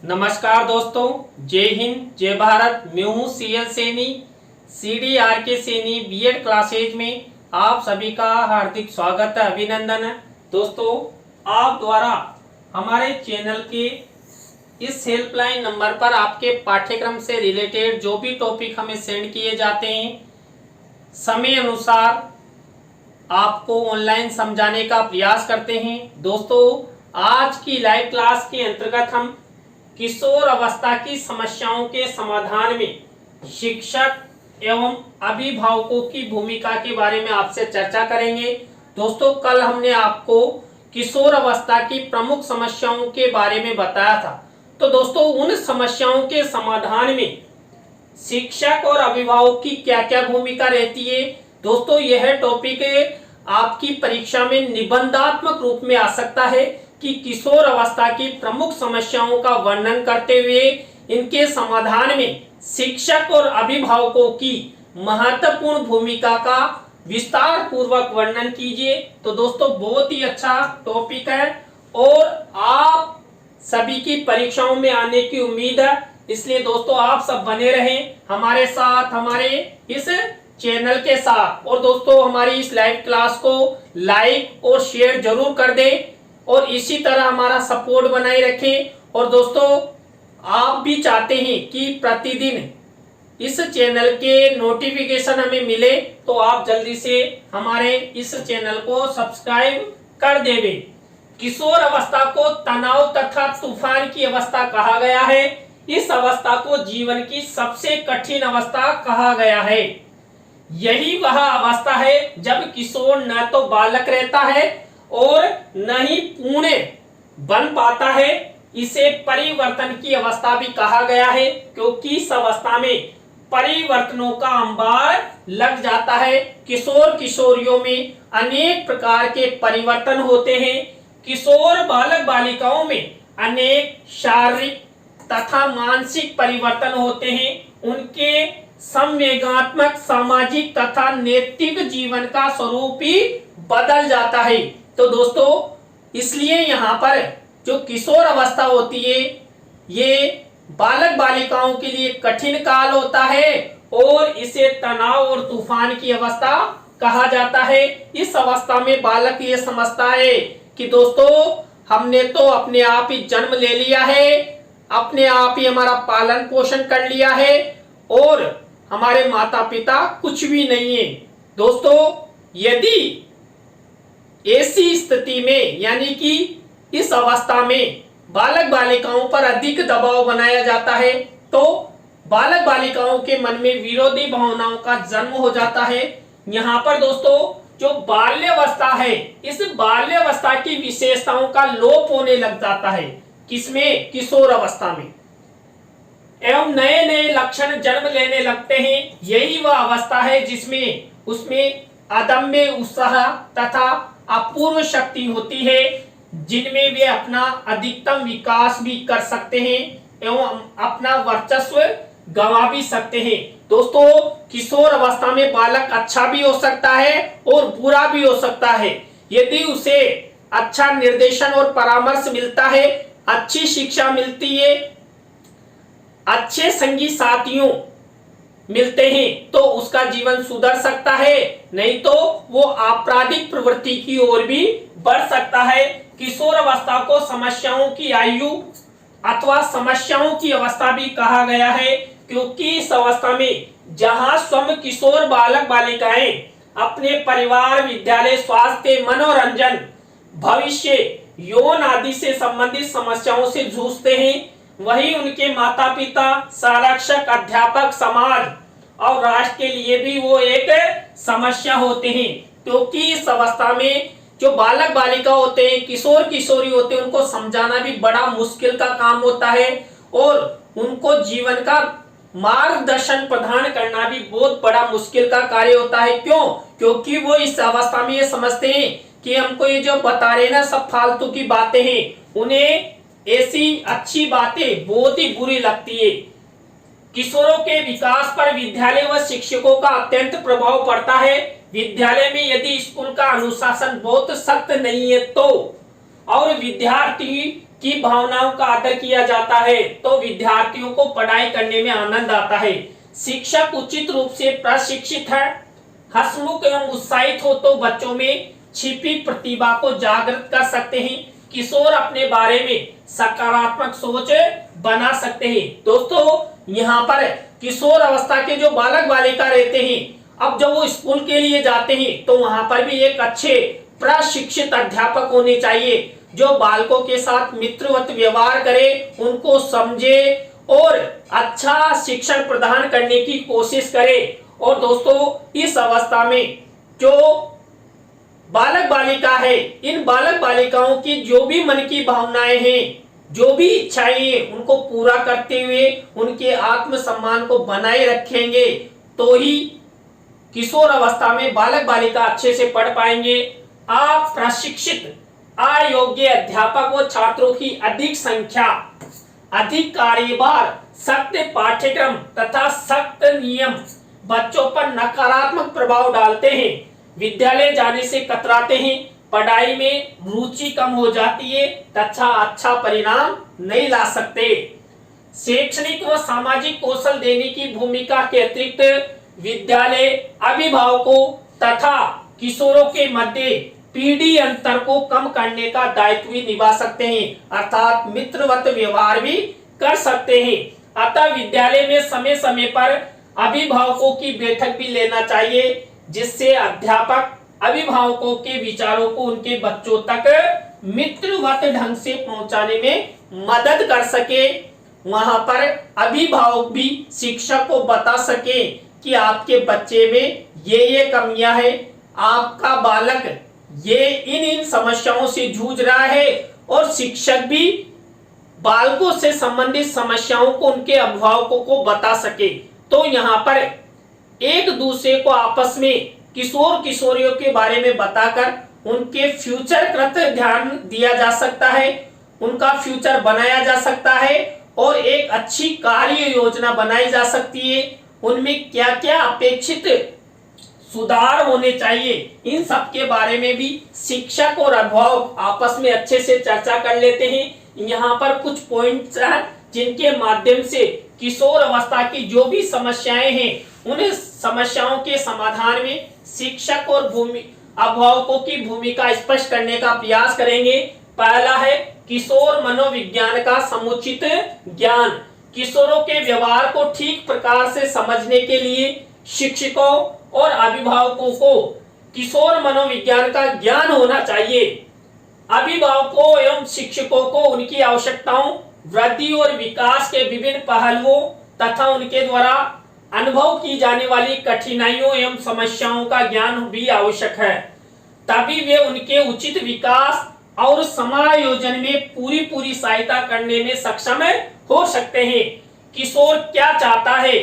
नमस्कार दोस्तों, जय हिंद जय भारत। मैं हूँ CL Saini, CDRK Saini BEd classes में आप सभी का हार्दिक स्वागत है, अभिनंदन है। दोस्तों, आप द्वारा हमारे चैनल के इस हेल्पलाइन नंबर पर आपके पाठ्यक्रम से रिलेटेड जो भी टॉपिक हमें सेंड किए जाते हैं, समय अनुसार आपको ऑनलाइन समझाने का प्रयास करते हैं। दोस्तों, आज की लाइव क्लास के अंतर्गत हम किशोर अवस्था की समस्याओं के समाधान में शिक्षक एवं अभिभावकों की भूमिका के बारे में आपसे चर्चा करेंगे। दोस्तों, कल हमने आपको किशोर अवस्था की प्रमुख समस्याओं के बारे में बताया था। तो दोस्तों, उन समस्याओं के समाधान में शिक्षक और अभिभावक की क्या क्या भूमिका रहती है। दोस्तों, यह टॉपिक आपकी परीक्षा में निबंधात्मक रूप में आ सकता है कि किशोर अवस्था की प्रमुख समस्याओं का वर्णन करते हुए इनके समाधान में शिक्षक और अभिभावकों की महत्वपूर्ण भूमिका का विस्तार पूर्वक वर्णन कीजिए। तो दोस्तों, बहुत ही अच्छा टॉपिक है और आप सभी की परीक्षाओं में आने की उम्मीद है। इसलिए दोस्तों, आप सब बने रहें हमारे साथ, हमारे इस चैनल के साथ। और दोस्तों, हमारी इस लाइव क्लास को लाइक और शेयर जरूर कर दें और इसी तरह हमारा सपोर्ट बनाए रखें। और दोस्तों, आप भी चाहते हैं कि प्रतिदिन इस चैनल के नोटिफिकेशन हमें मिले, तो आप जल्दी से हमारे इस चैनल को सब्सक्राइब कर देवें। किशोर अवस्था को तनाव तथा तूफान की अवस्था कहा गया है। इस अवस्था को जीवन की सबसे कठिन अवस्था कहा गया है। यही वह अवस्था है जब किशोर न तो बालक रहता है और न ही पूर्ण बन पाता है। इसे परिवर्तन की अवस्था भी कहा गया है, क्योंकि इस अवस्था में परिवर्तनों का अंबार लग जाता है। किशोर किशोरियों में अनेक प्रकार के परिवर्तन होते हैं। किशोर बालक बालिकाओं में अनेक शारीरिक तथा मानसिक परिवर्तन होते हैं। उनके संवेगात्मक, सामाजिक तथा नैतिक जीवन का स्वरूप ही बदल जाता है। तो दोस्तों, इसलिए यहाँ पर जो किशोर अवस्था होती है, ये बालक बालिकाओं के लिए कठिन काल होता है और इसे तनाव और तूफान की अवस्था कहा जाता है। इस अवस्था में बालक ये समझता है कि दोस्तों, हमने तो अपने आप ही जन्म ले लिया है, अपने आप ही हमारा पालन पोषण कर लिया है और हमारे माता पिता कुछ भी नहीं है। दोस्तों, यदि ऐसी स्थिति में, यानी कि इस अवस्था में बालक बालिकाओं पर अधिक दबाव बनाया जाता है, तो बालक बालिकाओं के मन में विरोधी भावनाओं का जन्म हो जाता है। यहाँ पर दोस्तों, जो बाल्यावस्था है, इस बाल्यावस्था की विशेषताओं का लोप होने लग जाता है। किसमें? किशोर अवस्था में। एवं नए नए लक्षण जन्म लेने लगते हैं। यही वह अवस्था है जिसमें उसमें अदम्य उत्साह तथा अपूर्व शक्ति होती है, जिनमें वे अपना अधिकतम विकास भी कर सकते हैं एवं अपना वर्चस्व गंवा भी सकते हैं। दोस्तों, किशोर अवस्था में बालक अच्छा भी हो सकता है और बुरा भी हो सकता है। यदि उसे अच्छा निर्देशन और परामर्श मिलता है, अच्छी शिक्षा मिलती है, अच्छे संगी साथियों मिलते हैं, तो उसका जीवन सुधर सकता है, नहीं तो वो आपराधिक प्रवृत्ति की ओर भी बढ़ सकता है। किशोर अवस्था को समस्याओं की आयु अथवा समस्याओं की अवस्था भी कहा गया है, क्योंकि इस अवस्था में जहां स्वयं किशोर बालक बालिकाएं अपने परिवार, विद्यालय, स्वास्थ्य, मनोरंजन, भविष्य, यौन आदि से संबंधित समस्याओं से जूझते हैं, वही उनके माता पिता, संरक्षक, अध्यापक, समाज और राष्ट्र के लिए भी वो एक समस्या होते हैं। क्योंकि इस अवस्था में जो बालक बालिका होते हैं, किशोर किशोरी होते हैं, उनको समझाना भी बड़ा मुश्किल का काम होता है और उनको जीवन का मार्गदर्शन प्रदान करना भी बहुत बड़ा मुश्किल का कार्य होता है। क्यों? क्योंकि वो इस अवस्था में ये समझते हैं कि हमको ये जो बता रहे ना सब फालतू की बातें हैं, उन्हें ऐसी अच्छी बातें बहुत ही बुरी लगती है। किशोरों के विकास पर विद्यालय व शिक्षकों का अत्यंत प्रभाव पड़ता है। विद्यालय में यदि स्कूल का अनुशासन बहुत सख्त नहीं है तो, और विद्यार्थी की भावनाओं का आदर किया जाता है तो विद्यार्थियों को पढ़ाई करने में आनंद आता है। शिक्षक उचित रूप से प्रशिक्षित है, हंसमुख एवं उत्साहित हो तो बच्चों में छिपी प्रतिभा को जागृत कर सकते हैं। किशोर अपने बारे में सकारात्मक सोच बना सकते हैं। दोस्तों यहाँ पर किशोर अवस्था के जो बालक बालिका रहते हैं, अब जब वो स्कूल के लिए जाते हैं तो वहां पर भी एक अच्छे प्रशिक्षित अध्यापक होने चाहिए जो बालकों के साथ मित्रवत व्यवहार करे, उनको समझे और अच्छा शिक्षण प्रदान करने की कोशिश करे। और दोस्तों इस अवस्था में जो बालक बालिका है, इन बालक बालिकाओं की जो भी मन की भावनाएं हैं, जो भी इच्छाएं हैं, उनको पूरा करते हुए उनके आत्मसम्मान को बनाए रखेंगे तो ही किशोर अवस्था में बालक बालिका अच्छे से पढ़ पाएंगे। आप प्रशिक्षित अयोग्य अध्यापक व छात्रों की अधिक संख्या, अधिक कार्यभार, सख्त पाठ्यक्रम तथा सख्त नियम बच्चों पर नकारात्मक प्रभाव डालते हैं। विद्यालय जाने से कतराते हैं, पढ़ाई में रुचि कम हो जाती है तथा अच्छा परिणाम नहीं ला सकते। शैक्षणिक व सामाजिक कौशल देने की भूमिका के अतिरिक्त विद्यालय अभिभावकों तथा किशोरों के मध्य पीढ़ी अंतर को कम करने का दायित्व भी निभा सकते हैं, अर्थात मित्रवत व्यवहार भी कर सकते हैं। अतः विद्यालय में समय समय पर अभिभावकों की बैठक भी लेना चाहिए जिससे अध्यापक अभिभावकों के विचारों को उनके बच्चों तक मित्रवत ढंग से पहुंचाने में मदद कर सके। वहां पर अभिभावक भी शिक्षक को बता सके कि आपके बच्चे में ये कमियां हैं, आपका बालक ये इन समस्याओं से जूझ रहा है, और शिक्षक भी बालकों से संबंधित समस्याओं को उनके अभिभावकों को बता सके। तो यहाँ पर एक दूसरे को आपस में किशोर किशोरियों के बारे में बताकर उनके फ्यूचर कृत ध्यान दिया जा सकता है, उनका फ्यूचर बनाया जा सकता है और एक अच्छी कार्य योजना बनाई जा सकती है। उनमें क्या क्या अपेक्षित सुधार होने चाहिए, इन सब के बारे में भी शिक्षक और अभिभावक आपस में अच्छे से चर्चा कर लेते हैं। यहाँ पर कुछ पॉइंट्स हैं जिनके माध्यम से किशोर अवस्था की जो भी समस्याएं हैं उन समस्याओं के समाधान में शिक्षक और अभिभावकों की भूमिका स्पष्ट करने का प्रयास करेंगे। पहला है किशोर मनोविज्ञान का समुचित ज्ञान। किशोरों के व्यवहार को ठीक प्रकार से समझने के लिए शिक्षकों और अभिभावकों को किशोर मनोविज्ञान का ज्ञान होना चाहिए। अभिभावकों एवं शिक्षकों को उनकी आवश्यकताओं, वृद्धि और विकास के विभिन्न पहलुओं तथा उनके द्वारा अनुभव की जाने वाली कठिनाइयों एवं समस्याओं का ज्ञान भी आवश्यक है, तभी वे उनके उचित विकास और समायोजन में पूरी सहायता करने में सक्षम हो सकते हैं। किशोर क्या चाहता है,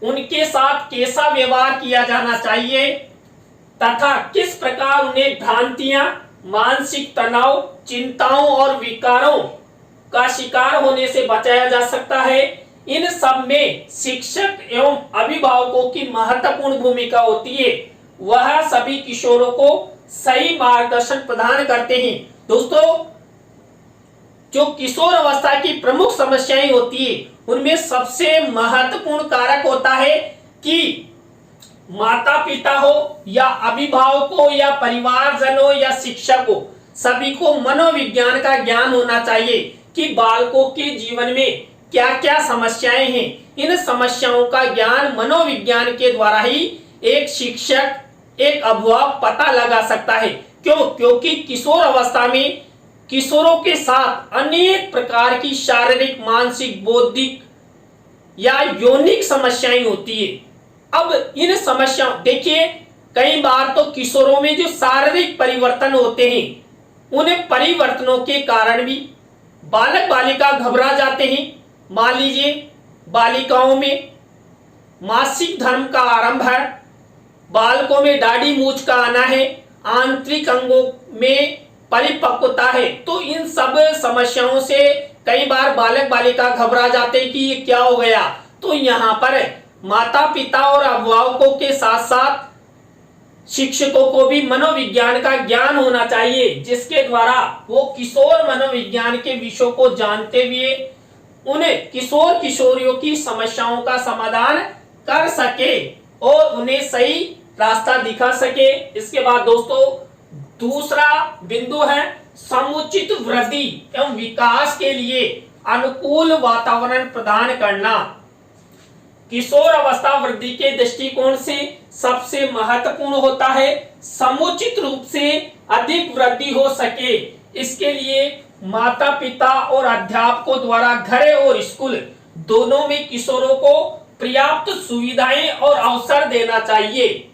उनके साथ कैसा व्यवहार किया जाना चाहिए तथा किस प्रकार उन्हें भ्रांतियां, मानसिक तनाव, चिंताओं और विकारों का शिकार होने से बचाया जा सकता है, इन सब में शिक्षक एवं अभिभावकों की महत्वपूर्ण भूमिका होती है। वह सभी किशोरों को सही मार्गदर्शन प्रदान करते हैं। दोस्तों जो किशोर अवस्था की प्रमुख समस्याएं होती है उनमें सबसे महत्वपूर्ण कारक होता है कि माता पिता हो या अभिभावक हो या परिवारजन हो या शिक्षक हो, सभी को मनोविज्ञान का ज्ञान होना चाहिए कि बालकों के जीवन में क्या क्या समस्याएं हैं। इन समस्याओं का ज्ञान मनोविज्ञान के द्वारा ही एक शिक्षक, एक अभिभावक पता लगा सकता है। क्योंकि किशोर अवस्था में किशोरों के साथ अनेक प्रकार की शारीरिक, मानसिक, बौद्धिक या यौनिक समस्याएं होती है। अब इन समस्याओं देखिए, कई बार तो किशोरों में जो शारीरिक परिवर्तन होते हैं उन परिवर्तनों के कारण भी बालक बालिका घबरा जाते हैं। मान लीजिए बालिकाओं में मासिक धर्म का आरंभ है, बालकों में दाढ़ी मूंछ का आना है, आंतरिक अंगों में परिपक्वता है, तो इन सब समस्याओं से कई बार बालक बालिका घबरा जाते हैं कि ये क्या हो गया। तो यहाँ पर माता पिता और अभिभावकों के साथ साथ शिक्षकों को भी मनोविज्ञान का ज्ञान होना चाहिए, जिसके द्वारा वो किशोर मनोविज्ञान के विषयों को जानते हुए उन्हें किशोर किशोरियों की समस्याओं का समाधान कर सके और उन्हें सही रास्ता दिखा सके। इसके बाद दोस्तों दूसरा बिंदु है समुचित वृद्धि एवं विकास के लिए अनुकूल वातावरण प्रदान करना। किशोर अवस्था वृद्धि के दृष्टिकोण से सबसे महत्वपूर्ण होता है समुचित रूप से अधिक वृद्धि हो सके। इसके लिए माता पिता और अध्यापकों द्वारा घर और स्कूल दोनों में किशोरों को पर्याप्त सुविधाएं और अवसर देना चाहिए।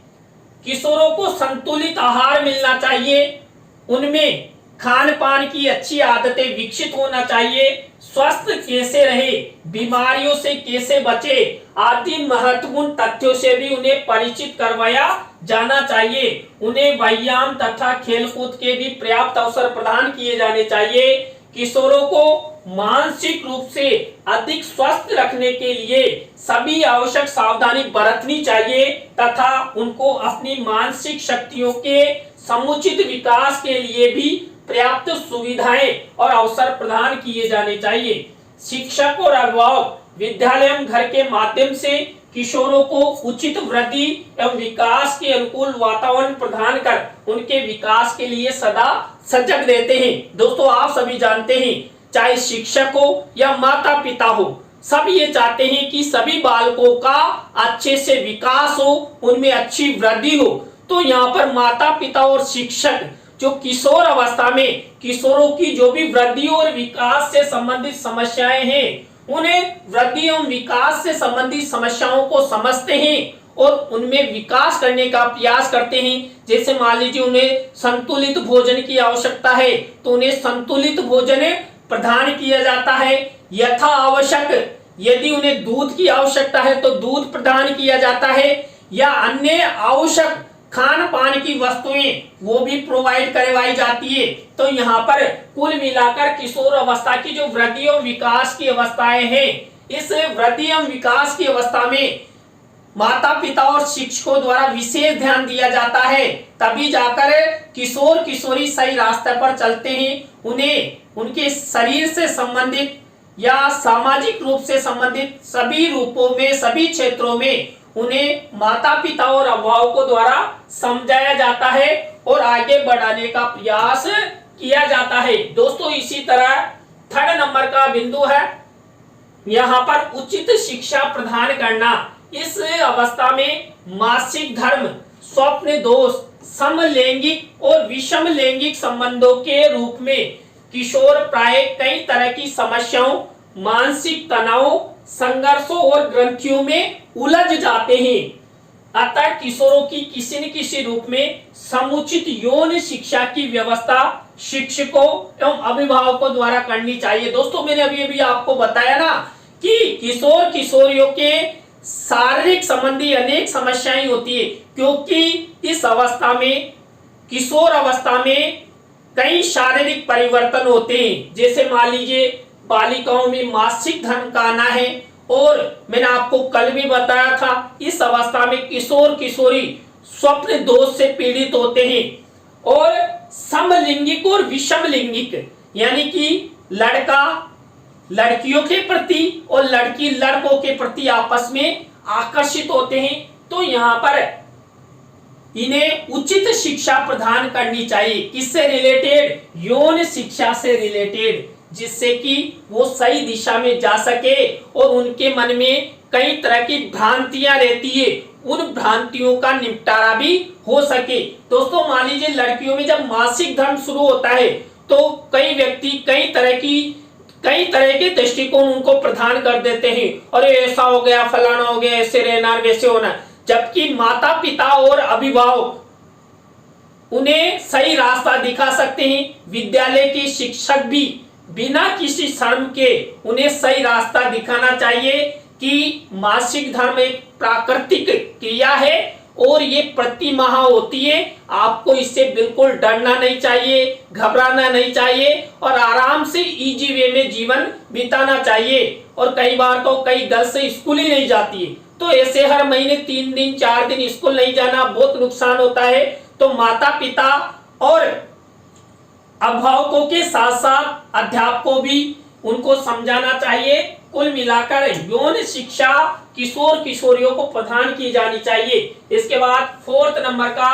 किशोरों को संतुलित आहार मिलना चाहिए, उनमें खान पान की अच्छी आदतें विकसित होना चाहिए, स्वस्थ कैसे रहे, बीमारियों से कैसे बचे आदि महत्वपूर्ण तथ्यों से भी उन्हें परिचित करवाया जाना चाहिए। उन्हें व्यायाम तथा खेलकूद के भी पर्याप्त अवसर प्रदान किए जाने चाहिए। किशोरों को मानसिक रूप से अधिक स्वस्थ रखने के लिए सभी आवश्यक सावधानी बरतनी चाहिए तथा उनको अपनी मानसिक शक्तियों के समुचित विकास के लिए भी पर्याप्त सुविधाएं और अवसर प्रदान किए जाने चाहिए। शिक्षक और अभिभावक विद्यालय एवं घर के माध्यम से किशोरों को उचित वृद्धि एवं विकास के अनुकूल वातावरण प्रदान कर उनके विकास के लिए सदा सजग रहते हैं। दोस्तों आप सभी जानते हैं चाहे शिक्षक हो या माता पिता हो, सब ये चाहते हैं कि सभी बालकों का अच्छे से विकास हो, उनमें अच्छी वृद्धि हो। तो यहाँ पर माता पिता और शिक्षक जो किशोर अवस्था में किशोरों की जो भी वृद्धि और विकास से संबंधित समस्याएं हैं, उन्हें वृद्धि एवं विकास से संबंधित समस्याओं को समझते हैं और उनमें विकास करने का प्रयास करते हैं। जैसे मान लीजिए उन्हें संतुलित भोजन की आवश्यकता है तो उन्हें संतुलित भोजन प्रदान किया जाता है। यथा आवश्यक यदि उन्हें दूध की आवश्यकता है तो दूध प्रदान किया जाता है या अन्य आवश्यक खान पान की वस्तुएं वो भी प्रोवाइड करवाई जाती है। तो यहाँ पर कुल मिलाकर किशोर अवस्था की जो वृद्धि एवं विकास की अवस्थाएं हैं, इस वृद्धि एवं विकास की अवस्था में माता पिता और शिक्षकों द्वारा विशेष ध्यान दिया जाता है, तभी जाकर किशोर किशोरी सही रास्ते पर चलते हैं। उन्हें उनके शरीर से संबंधित या सामाजिक रूप से संबंधित सभी रूपों में सभी क्षेत्रों में उन्हें माता पिता और अभिभावकों द्वारा समझाया जाता है और आगे बढ़ाने का प्रयास किया जाता है। दोस्तों इसी तरह थर्ड नंबर का बिंदु है यहाँ पर उचित शिक्षा प्रदान करना। इस अवस्था में मासिक धर्म, स्वप्न दोष, समलैंगिक और विषम लैंगिक संबंधों के रूप में किशोर प्राय कई तरह की समस्याओं, मानसिक तनाव, संघर्षों और ग्रंथियों में उलझ जाते हैं। अतः किशोरों की किसी न किसी रूप में समुचित यौन शिक्षा की व्यवस्था शिक्षकों एवं अभिभावकों द्वारा करनी चाहिए। दोस्तों मैंने अभी आपको बताया ना कि किशोर किशोरियों के शारीरिक संबंधी अनेक समस्याएं होती है, क्योंकि इस अवस्था में किशोर अवस्था में कई शारीरिक परिवर्तन होते हैं। जैसे मान लीजिए बालिकाओं में मासिक धर्म का आना है और मैंने आपको कल भी बताया था इस अवस्था में किशोर किशोरी स्वप्न दोष से पीड़ित होते हैं। और समलैंगिक और विषम लैंगिक यानी कि लड़का लड़कियों के प्रति और लड़की लड़कों के प्रति आपस में आकर्षित होते हैं। तो यहाँ पर इन्हें उचित शिक्षा प्रदान करनी चाहिए। किससे रिलेटेड? यौन शिक्षा से रिलेटेड, जिससे कि वो सही दिशा में जा सके और उनके मन में कई तरह की भ्रांतियां रहती है, उन भ्रांतियों का निपटारा भी हो सके। दोस्तों मान लीजिए लड़कियों में जब मासिक धर्म शुरू होता है तो कई व्यक्ति कई तरह के दृष्टिकोण उनको प्रदान कर देते हैं, अरे ऐसा हो गया, फलाना हो गया, ऐसे रहना वैसे होना। जबकि माता पिता और अभिभावक उन्हें सही रास्ता दिखा सकते हैं। विद्यालय के शिक्षक भी बिना किसी शर्म के उन्हें सही रास्ता दिखाना चाहिए कि मासिक धर्म एक प्राकृतिक क्रिया है और ये प्रति माह होती है। आपको इससे बिल्कुल डरना नहीं चाहिए, घबराना नहीं चाहिए और आराम से इजी वे में जीवन बिताना चाहिए। और कई बार तो कई गर्ल्स स्कूल ही नहीं जाती है, तो ऐसे हर महीने 3 दिन 4 दिन स्कूल नहीं जाना बहुत नुकसान होता है। तो माता पिता और अभिभावकों के साथ साथ अध्यापकों भी उनको समझाना चाहिए। कुल मिलाकर यौन शिक्षा किशोर किशोरियों को प्रदान की जानी चाहिए। इसके बाद 4 नंबर का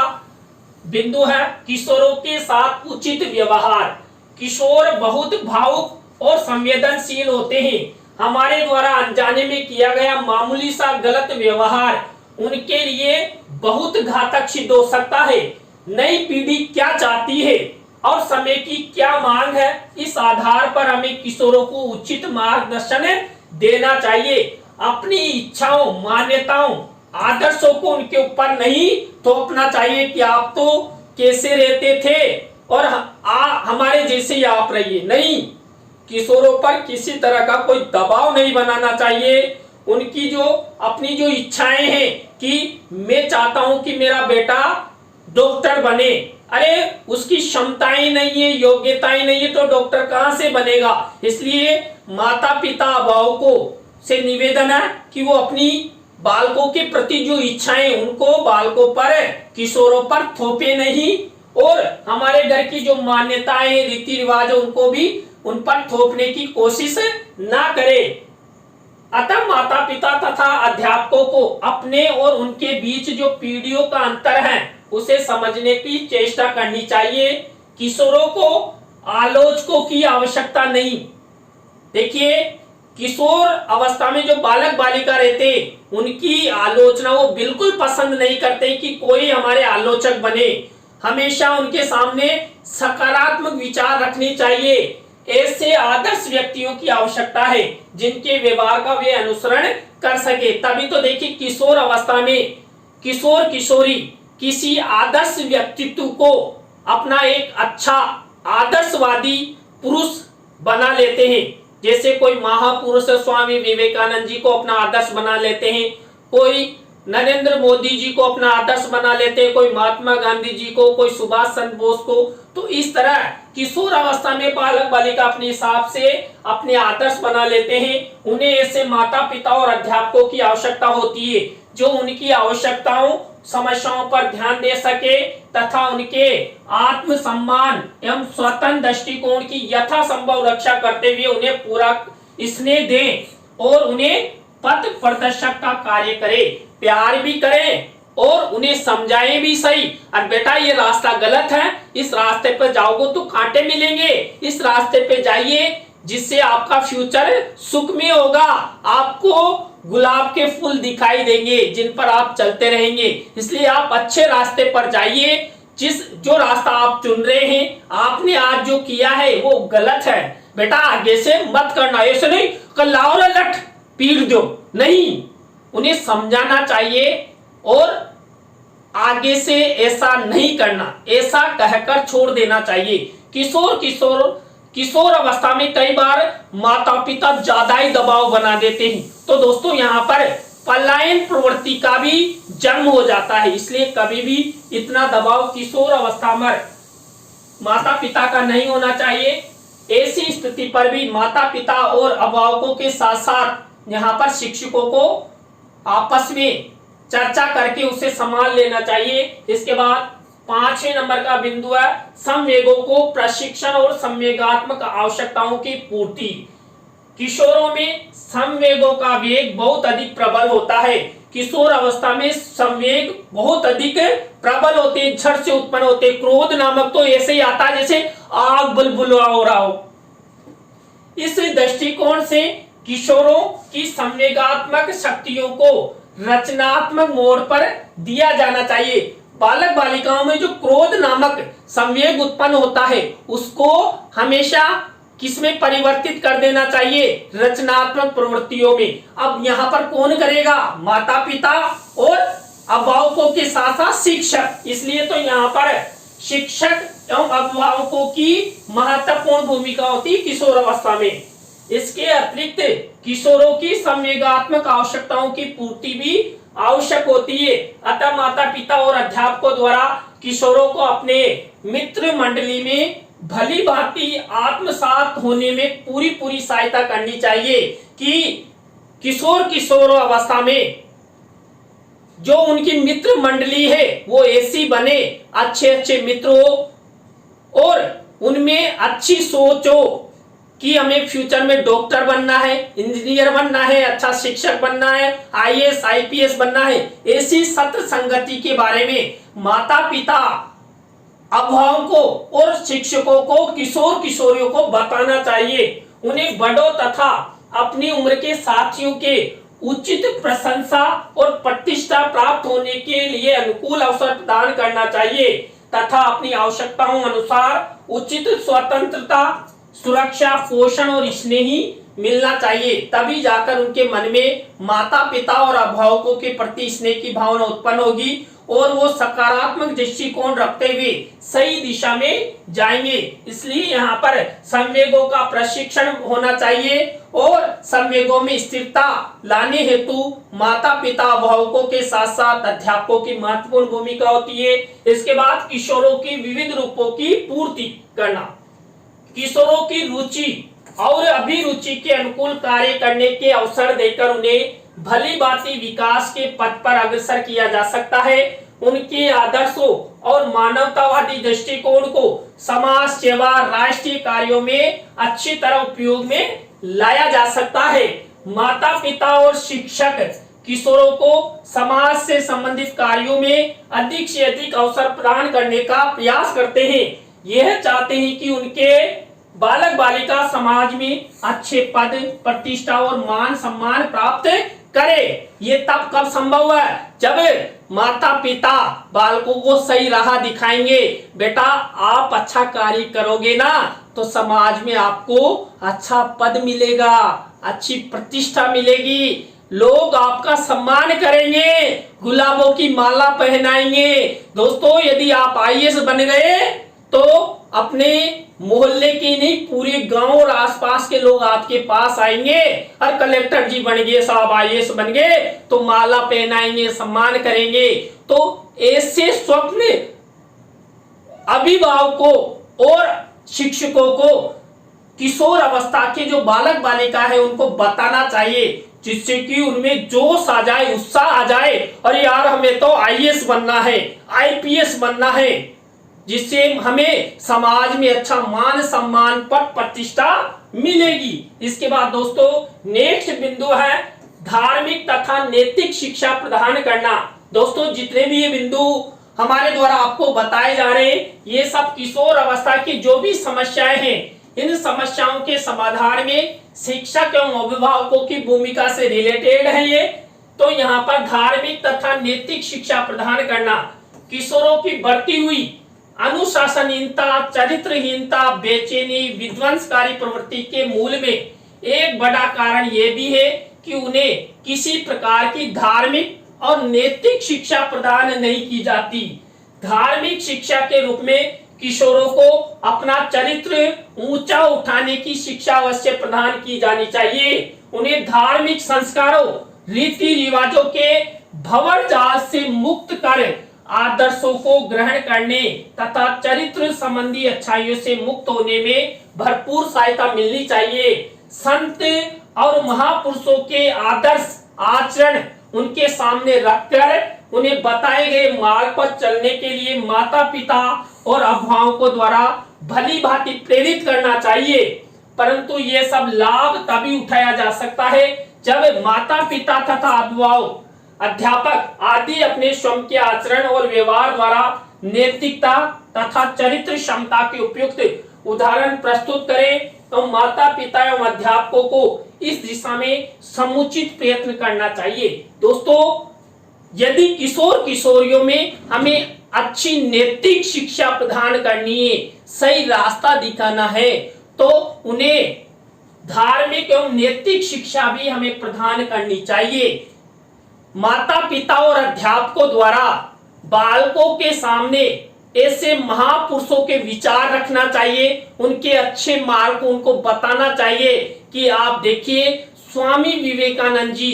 बिंदु है किशोरों के साथ उचित व्यवहार। किशोर बहुत भावुक और संवेदनशील होते हैं। हमारे द्वारा अनजाने में किया गया मामूली सा गलत व्यवहार उनके लिए बहुत घातक सिद्ध हो सकता है। नई पीढ़ी क्या चाहती है और समय की क्या मांग है, इस आधार पर हमें किशोरों को उचित मार्गदर्शन देना चाहिए। अपनी इच्छाओं, मान्यताओं, आदर्शों को उनके ऊपर नहीं थोपना चाहिए कि आप तो कैसे रहते थे और हमारे जैसे ही आप रहिए। नहीं, किशोरों पर किसी तरह का कोई दबाव नहीं बनाना चाहिए। उनकी जो अपनी जो इच्छाएं हैं कि मैं चाहता हूं कि मेरा बेटा डॉक्टर बने, अरे उसकी क्षमताएं नहीं है, योग्यताएं नहीं है, तो डॉक्टर कहां से बनेगा। इसलिए माता पिता अभिभावकों से निवेदन है कि वो अपनी बालकों के प्रति जो इच्छाएं उनको बालकों पर, किशोरों पर थोपे नहीं और हमारे घर की जो मान्यताएं रीति रिवाज उनको भी उन पर थोपने की कोशिश ना करे। अतः माता पिता तथा अध्यापकों को अपने और उनके बीच जो पीढ़ियों का अंतर है उसे समझने की चेष्टा करनी चाहिए। किशोरों को आलोचकों की आवश्यकता नहीं। देखिए, किशोर अवस्था में जो बालक बालिका रहते उनकी आलोचना वो बिल्कुल पसंद नहीं करते कि कोई हमारे आलोचक बने। हमेशा उनके सामने सकारात्मक विचार रखनी चाहिए। ऐसे आदर्श व्यक्तियों की आवश्यकता है जिनके व्यवहार का वे अनुसरण कर सके। तभी तो देखिए, किशोर अवस्था में किशोर किशोरी किसी आदर्श व्यक्तित्व को अपना एक अच्छा आदर्शवादी पुरुष बना लेते हैं। जैसे कोई महापुरुष स्वामी विवेकानंद जी को अपना आदर्श बना लेते हैं, कोई नरेंद्र मोदी जी को अपना आदर्श बना लेते हैं, कोई महात्मा गांधी जी को, कोई सुभाष चंद्र बोस को। तो इस तरह किशोर अवस्था में बालक बालिका अपने हिसाब से अपने आदर्श बना लेते हैं। उन्हें ऐसे माता पिता और अध्यापकों की आवश्यकता होती है जो उनकी आवश्यकताओं समस्याओं पर ध्यान दे सके तथा उनके आत्म सम्मान एवं स्वतंत्र दृष्टिकोण की यथासंभव रक्षा करते हुए उन्हें पूरा स्नेह दें और उन्हें पथ प्रदर्शक का कार्य करे, प्यार भी करें और उन्हें समझाएं भी सही। और बेटा, ये रास्ता गलत है, इस रास्ते पर जाओगे तो कांटे मिलेंगे, इस रास्ते पे जाइए जिससे आपका फ्यूचर सुखमय होगा। आपको गुलाब के फूल दिखाई देंगे जिन पर आप चलते रहेंगे। इसलिए आप अच्छे रास्ते पर जाइए। जो रास्ता आप चुन रहे हैं, आपने आज जो किया है वो गलत है, बेटा आगे से मत करना। ऐसे नहीं कल लाओ लट पीट दो, नहीं, उन्हें समझाना चाहिए और आगे से ऐसा नहीं करना, ऐसा कहकर छोड़ देना चाहिए। किशोर अवस्था में कई बार माता पिता ज्यादा ही दबाव बना देते हैं, तो दोस्तों यहाँ पर पलायन प्रवृत्ति का भी जन्म हो जाता है। इसलिए कभी भी इतना दबाव किशोर अवस्था में माता पिता का नहीं होना चाहिए। ऐसी स्थिति पर भी माता पिता और अभिभावकों के साथ साथ यहाँ पर शिक्षकों को आपस में चर्चा करके उसे संभाल लेना चाहिए। इसके बाद 5वें नंबर का बिंदु है संवेगों को प्रशिक्षण और संवेगात्मक आवश्यकताओं की पूर्ति। किशोरों में संवेगों का वेग बहुत अधिक प्रबल होता है। किशोर अवस्था में संवेग बहुत अधिक प्रबल होते हैं, झट से उत्पन्न होते हैं। क्रोध नामक तो ऐसे ही आता है जैसे आग बुलबुला हो रहा हो। इस दृष्टिकोण से किशोरों की संवेगात्मक शक्तियों को रचनात्मक मोड़ पर दिया जाना चाहिए। बालक बालिकाओं में जो क्रोध नामक संवेग उत्पन्न होता है उसको हमेशा किसमें परिवर्तित कर देना चाहिए, रचनात्मक प्रवृत्तियों में। अब यहाँ पर कौन करेगा, माता पिता और अभिभावकों के साथ साथ शिक्षक। इसलिए तो यहाँ पर शिक्षक एवं अभिभावकों की महत्वपूर्ण भूमिका होती है किशोर अवस्था में। इसके अतिरिक्त किशोरों की संवेगात्मक आवश्यकताओं की पूर्ति भी आवश्यक होती है। अतः माता पिता और अध्यापकों द्वारा किशोरों को अपने मित्र मंडली में भली भांति आत्मसात होने में पूरी सहायता करनी चाहिए कि किशोर अवस्था में जो उनकी मित्र मंडली है वो ऐसी बने, अच्छे अच्छे मित्र हो और उनमें अच्छी सोच हो कि हमें फ्यूचर में डॉक्टर बनना है, इंजीनियर बनना है, अच्छा शिक्षक बनना है, आईएएस आईपीएस बनना है। ऐसी सत्र संगति के बारे में माता पिता अभिभावकों को और शिक्षकों को, किशोर किशोरियों को बताना चाहिए। उन्हें बड़ों तथा अपनी उम्र के साथियों के उचित प्रशंसा और प्रतिष्ठा प्राप्त होने के लिए अनुकूल अवसर प्रदान करना चाहिए तथा अपनी आवश्यकताओं अनुसार उचित स्वतंत्रता, सुरक्षा, पोषण और स्नेही मिलना चाहिए। तभी जाकर उनके मन में माता पिता और अभिभावकों के प्रति स्नेह की भावना उत्पन्न होगी और वो सकारात्मक दृष्टिकोण रखते हुए सही दिशा में जाएंगे। इसलिए यहाँ पर संवेगों का प्रशिक्षण होना चाहिए और संवेगों में स्थिरता लाने हेतु माता पिता अभिभावकों के साथ साथ अध्यापकों की महत्वपूर्ण भूमिका होती है। इसके बाद किशोरों की विविध रूपों की पूर्ति करना, किशोरों की रुचि और अभिरुचि के अनुकूल कार्य करने के अवसर देकर उन्हें भली भांति विकास के पथ पर अग्रसर किया जा सकता है। उनके आदर्शों और मानवतावादी दृष्टिकोण को समाज सेवा, राष्ट्रीय कार्यों में अच्छी तरह उपयोग में लाया जा सकता है। माता पिता और शिक्षक किशोरों को समाज से संबंधित कार्यों में अधिक से अधिक अवसर प्रदान करने का प्रयास करते हैं। यह चाहते हैं कि उनके बालक बालिका समाज में अच्छे पद, प्रतिष्ठा और मान सम्मान प्राप्त करे। ये तब कब संभव है? जब माता पिता बालकों को सही राह दिखाएंगे। बेटा आप अच्छा कार्य करोगे ना तो समाज में आपको अच्छा पद मिलेगा, अच्छी प्रतिष्ठा मिलेगी, लोग आपका सम्मान करेंगे, गुलाबों की माला पहनाएंगे। दोस्तों यदि आप आईएएस बन गए तो अपने मोहल्ले के नहीं पूरे गांव और आसपास के लोग आपके पास आएंगे और कलेक्टर जी बन गए साहब, आईएएस बन गए तो माला पहनाएंगे, सम्मान करेंगे। तो ऐसे स्वप्न अभिभावकों और शिक्षकों को किशोर अवस्था के जो बालक बालिका है उनको बताना चाहिए, जिससे कि उनमें जोश आ जाए, उत्साह आ जाए और यार हमें तो आईएएस बनना है, आईपीएस बनना है, जिससे हमें समाज में अच्छा मान सम्मान पद प्रतिष्ठा मिलेगी। इसके बाद दोस्तों नेक्स्ट बिंदु है धार्मिक तथा नैतिक शिक्षा प्रदान करना। दोस्तों जितने भी ये बिंदु हमारे द्वारा आपको बताए जा रहे हैं ये सब किशोर अवस्था की जो भी समस्याएं हैं, इन समस्याओं के समाधान में शिक्षक एवं अभिभावकों की भूमिका से रिलेटेड है ये। तो यहाँ पर धार्मिक तथा नैतिक शिक्षा प्रदान करना किशोरों की बढ़ती हुई अनुशासनहीनता, चरित्रहीनता, बेचैनी, विध्वंसकारी प्रवृत्ति के मूल में एक बड़ा कारण यह भी है कि उन्हें किसी प्रकार की धार्मिक और नैतिक शिक्षा प्रदान नहीं की जाती। धार्मिक शिक्षा के रूप में किशोरों को अपना चरित्र ऊंचा उठाने की शिक्षा अवश्य प्रदान की जानी चाहिए। उन्हें धार्मिक संस्कारों, रीति रिवाजों के भंवर जाल से मुक्त कर आदर्शों को ग्रहण करने तथा चरित्र संबंधी अच्छाइयों से मुक्त होने में भरपूर सहायता मिलनी चाहिए। संत और महापुरुषों के आदर्श आचरण उनके सामने रखकर उन्हें बताए गए मार्ग पर चलने के लिए माता पिता और अभिभावकों द्वारा भली भांति प्रेरित करना चाहिए। परंतु ये सब लाभ तभी उठाया जा सकता है जब माता पिता तथा अभिभावक, अध्यापक आदि अपने स्वयं के आचरण और व्यवहार द्वारा नैतिकता तथा चरित्र क्षमता के उपयुक्त उदाहरण प्रस्तुत करें। तो माता पिता एवं अध्यापकों को इस दिशा में समुचित प्रयत्न करना चाहिए। दोस्तों यदि किशोर किशोरियों में हमें अच्छी नैतिक शिक्षा प्रदान करनी है, सही रास्ता दिखाना है, तो उन्हें धार्मिक एवं नैतिक शिक्षा भी हमें प्रदान करनी चाहिए। माता पिता और अध्यापकों द्वारा बालकों के सामने ऐसे महापुरुषों के विचार रखना चाहिए, उनके अच्छे मार्ग को उनको बताना चाहिए कि आप देखिए स्वामी विवेकानंद जी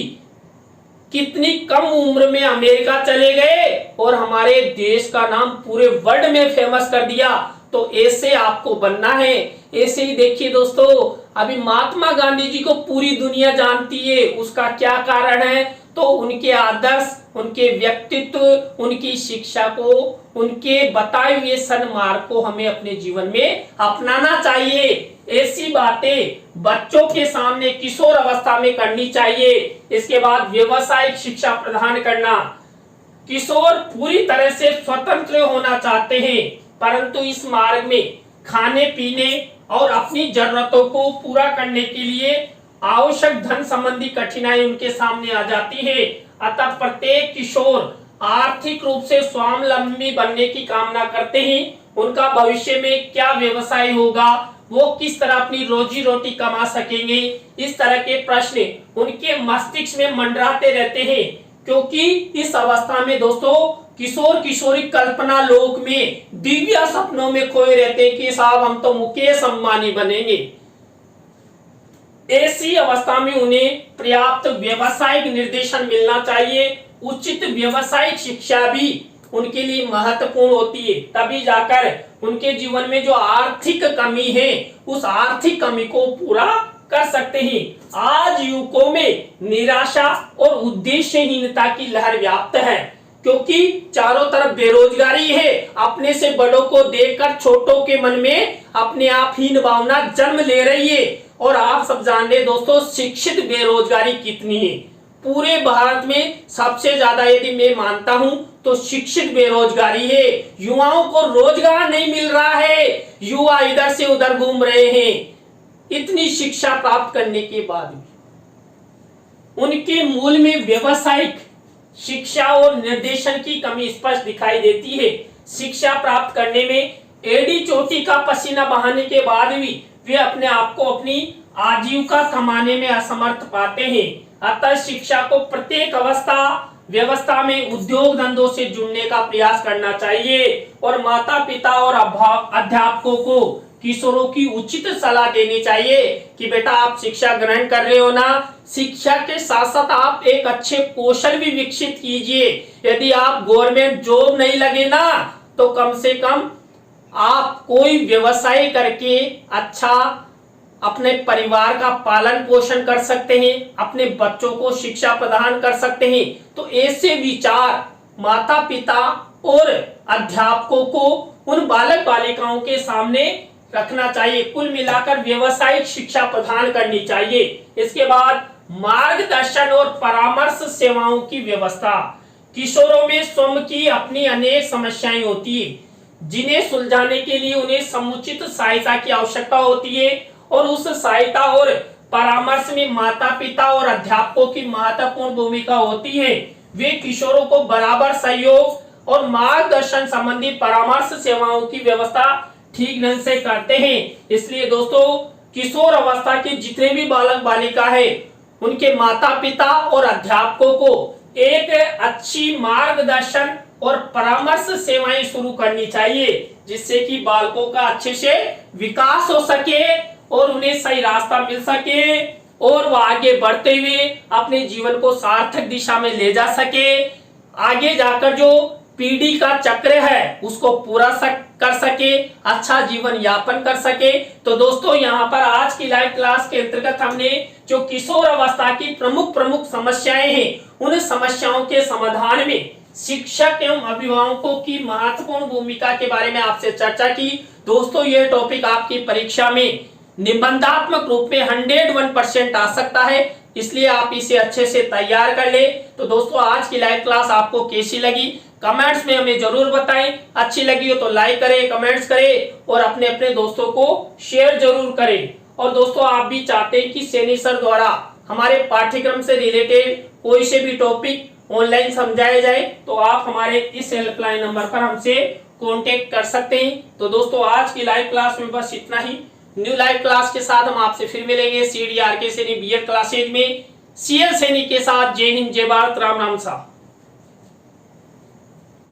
कितनी कम उम्र में अमेरिका चले गए और हमारे देश का नाम पूरे वर्ल्ड में फेमस कर दिया। तो ऐसे आपको बनना है। ऐसे ही देखिए दोस्तों अभी महात्मा गांधी जी को पूरी दुनिया जानती है, उसका क्या कारण है? तो उनके आदर्श, उनके व्यक्तित्व, उनकी शिक्षा को, उनके बताए हुए सन्मार्ग को हमें अपने जीवन में अपनाना चाहिए। ऐसी बातें बच्चों के सामने किशोर अवस्था में करनी चाहिए। इसके बाद व्यवसायिक शिक्षा प्रदान करना। किशोर पूरी तरह से स्वतंत्र होना चाहते हैं, परंतु इस मार्ग में खाने पीने और अपनी जरूरतों को पूरा करने के लिए आवश्यक धन संबंधी कठिनाई उनके सामने आ जाती है। अतः प्रत्येक किशोर आर्थिक रूप से स्वावलंबी बनने की कामना करते हैं। उनका भविष्य में क्या व्यवसाय होगा, वो किस तरह अपनी रोजी रोटी कमा सकेंगे, इस तरह के प्रश्न उनके मस्तिष्क में मंडराते रहते हैं, क्योंकि इस अवस्था में दोस्तों किशोर किशोरी कल्पना लोक में दिव्य सपनों में खोए रहते हैं कि साहब हम तो मुकेश अंबानी बनेंगे। ऐसी अवस्था में उन्हें पर्याप्त व्यवसायिक निर्देशन मिलना चाहिए। उचित व्यवसायिक शिक्षा भी उनके लिए महत्वपूर्ण होती है, तभी जाकर उनके जीवन में जो आर्थिक कमी है उस आर्थिक कमी को पूरा कर सकते हैं। आज युवकों में निराशा और उद्देश्यहीनता की लहर व्याप्त है, क्योंकि चारों तरफ बेरोजगारी है। अपने से बड़ों को देखकर छोटों के मन में अपने आप हीन भावना जन्म ले रही है। और आप सब जान रहे दोस्तों, शिक्षित बेरोजगारी कितनी है। पूरे भारत में सबसे ज्यादा यदि मैं मानता हूं तो शिक्षित बेरोजगारी है। युवाओं को रोजगार नहीं मिल रहा है, युवा इधर से उधर घूम रहे हैं। इतनी शिक्षा प्राप्त करने के बाद भी उनके मूल में व्यवसायिक शिक्षा और निर्देशन की कमी स्पष्ट दिखाई देती है। शिक्षा प्राप्त करने में एड़ी चोटी का पसीना बहाने के बाद भी वे अपने आप को अपनी आजीविका कमाने में असमर्थ पाते हैं। अतः शिक्षा को प्रत्येक व्यवस्था में उद्योग धंधों से जुड़ने का प्रयास करना चाहिए और माता पिता और अध्यापकों को किशोरों की उचित सलाह देनी चाहिए कि बेटा आप शिक्षा ग्रहण कर रहे हो ना, शिक्षा के साथ साथ आप एक अच्छे कौशल भी विकसित कीजिए। यदि आप गवर्नमेंट जॉब नहीं लगे ना तो कम से कम आप कोई व्यवसाय करके अच्छा अपने परिवार का पालन पोषण कर सकते हैं, अपने बच्चों को शिक्षा प्रदान कर सकते हैं। तो ऐसे विचार माता पिता और अध्यापकों को उन बालक बालिकाओं के सामने रखना चाहिए। कुल मिलाकर व्यवसायिक शिक्षा प्रदान करनी चाहिए। इसके बाद मार्गदर्शन और परामर्श सेवाओं की व्यवस्था। किशोरों में स्वयं की अपनी अनेक समस्याएं होती है, जिन्हें सुलझाने के लिए उन्हें समुचित सहायता की आवश्यकता होती है और उस सहायता और परामर्श में माता पिता और अध्यापकों की महत्वपूर्ण भूमिका होती है। वे किशोरों को बराबर सहयोग और मार्गदर्शन संबंधी परामर्श सेवाओं की व्यवस्था ठीक ढंग से करते हैं। इसलिए दोस्तों किशोर अवस्था के जितने भी बालक बालिका है उनके माता पिता और अध्यापकों को एक अच्छी मार्गदर्शन और परामर्श सेवाएं शुरू करनी चाहिए, जिससे कि बालकों का अच्छे से विकास हो सके और उन्हें सही रास्ता मिल सके और वो आगे बढ़ते हुए अपने जीवन को सार्थक दिशा में ले जा सके। आगे जाकर जो पीढ़ी का चक्र है उसको पूरा कर सके, अच्छा जीवन यापन कर सके। तो दोस्तों यहाँ पर आज की लाइव क्लास के अंतर्गत हमने जो किशोर अवस्था की प्रमुख समस्याएं हैं उन समस्याओं के समाधान में शिक्षक एवं अभिभावकों की महत्वपूर्ण भूमिका के बारे में आपसे चर्चा की। दोस्तों ये टॉपिक आपकी परीक्षा में निबंधात्मक रूप में 101% आ सकता है, इसलिए आप इसे अच्छे से तैयार कर ले। तो दोस्तों आज की लाइव क्लास आपको कैसी लगी कमेंट्स में हमें जरूर बताएं। अच्छी लगी हो तो लाइक करें, कमेंट्स करें और अपने अपने दोस्तों को शेयर जरूर करें। और दोस्तों आप भी चाहते हैं कि सैनी सर द्वारा हमारे पाठ्यक्रम से रिलेटेड कोई से भी टॉपिक ऑनलाइन समझाया जाए तो आप हमारे इस हेल्पलाइन नंबर पर हमसे कांटेक्ट कर सकते हैं। तो दोस्तों आज की लाइव क्लास में बस इतना ही। न्यू लाइव क्लास के साथ हम आपसे फिर मिलेंगे CDRK सैनी बीएड क्लासेज में CL सैनी के साथ। जय हिंद, जय भारत, राम राम साहब।